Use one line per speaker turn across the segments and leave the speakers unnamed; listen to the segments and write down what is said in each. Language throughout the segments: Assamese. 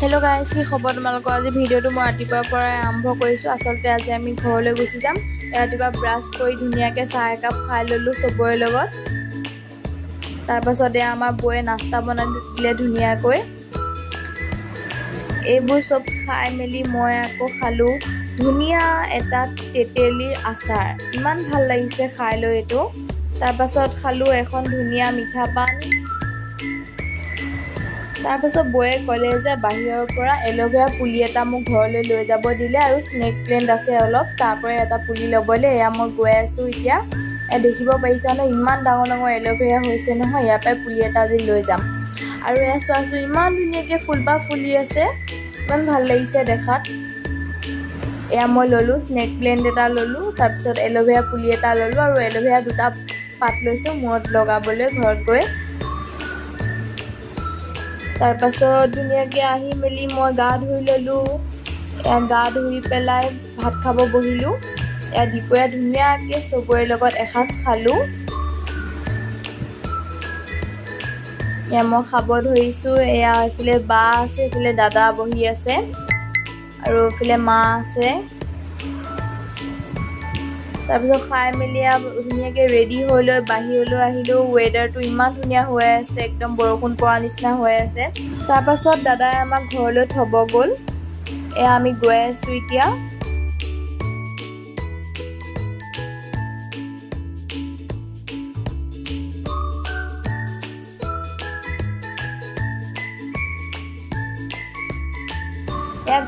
हेलो गाइस, কি খবৰ তোমালোকৰ? আজি ভিডিঅ'টো মই ৰাতিপুৱাৰ পৰাই আৰম্ভ কৰিছোঁ। আচলতে আজি আমি ঘৰলৈ গুচি যাম। ৰাতিপুৱা ব্ৰাছ কৰি ধুনীয়াকৈ চাহ একাপ খাই ল'লোঁ চবৰে লগত। তাৰপাছতে আমাৰ বৌয়ে নাস্তা বনাই দিলে ধুনীয়াকৈ। এইবোৰ চব খাই মেলি মই আকৌ খালোঁ ধুনীয়া এটা তেতেলীৰ আচাৰ। ইমান ভাল লাগিছে খাই লৈ এইটো। তাৰপাছত খালোঁ এখন ধুনীয়া মিঠা পান। তাৰপাছত বৌয়ে ক'লে যে বাহিৰৰ পৰা এল'ভেৰা পুলি এটা মোক ঘৰলৈ লৈ যাব দিলে আৰু স্নেক প্লেণ্ট আছে অলপ, তাৰ পৰাই এটা পুলি ল'বলৈ। এয়া মই গৈ আছোঁ এতিয়া। দেখিব পাৰিছা ন, ইমান ডাঙৰ ডাঙৰ এল'ভেৰা হৈছে নহয়। ইয়াৰ পৰাই পুলি এটা আজি লৈ যাম। আৰু এয়া চোৱাচোন, ইমান ধুনীয়াকৈ ফুলপাহ ফুলি আছে, ইমান ভাল লাগিছে দেখাত। এয়া মই ল'লোঁ স্নেক প্লেণ্ট এটা ল'লোঁ, তাৰপিছত এল'ভেৰা পুলি এটা ল'লোঁ আৰু এল'ভেৰা দুটা পাত লৈছোঁ মূৰত লগাবলৈ ঘৰত গৈ। তাৰপাছত ধুনীয়াকৈ আহি মেলি মই গা ধুই ল'লোঁ। গা ধুই পেলাই ভাত খাব বহিলোঁ। দুপৰীয়া ধুনীয়াকৈ চবৰে লগত এসাঁজ খালোঁ। মই খাব ধৰিছোঁ। এইফালে বা আছে, এইফালে দাদা বহি আছে আৰু এইফালে মা আছে। তাৰপিছত খাই মেলি ধুনীয়াকৈ ৰেডি হৈ লৈ বাহিৰলৈ আহিলোঁ। ৱেডাৰটো ইমান ধুনীয়া হৈ আছে, একদম বৰষুণ পৰা নিচিনা হৈ আছে। তাৰপাছত দাদাই আমাক ঘৰলৈ থ'ব গ'ল। আমি গৈ আছোঁ এতিয়া।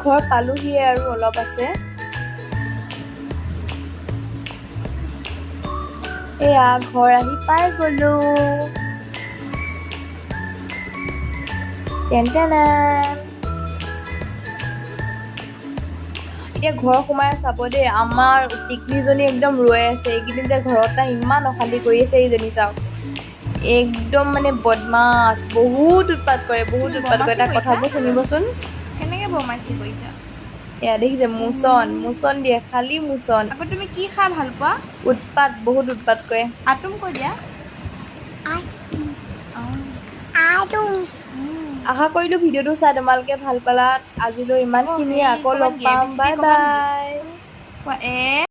ঘৰ পালোহিয়ে আৰু অলপ আছে। ঘৰ আহি পাই গ'লোঁ। এতিয়া ঘৰ সোমাই চাব দেই, আমাৰ টিকলিজনী একদম ৰৈ আছে। এইকেইদিন যে ঘৰত ইমান অশান্তি কৰি আছে এইজনী, চাওক একদম মানে বদমাছ, বহুত উৎপাত কৰে, বহুত উৎপাত কৰে। তাৰ কথাবোৰ শুনিবচোন।
কেনেকৈ বদমাচি কৰিছা?
দেখিছে, মোচন দিয়ে, খালি মোচন।
আকৌ তুমি কি খাই ভাল পোৱা?
উৎপাত, বহুত উৎপাত কৰে।
আতুম কৈ দিয়া।
আশা কৰিলোঁ ভিডিঅ'টো চাই তোমালোকে ভাল পালা। আজিলৈ ইমানখিনিয়ে, আকৌ লগ পাম। Bye bye.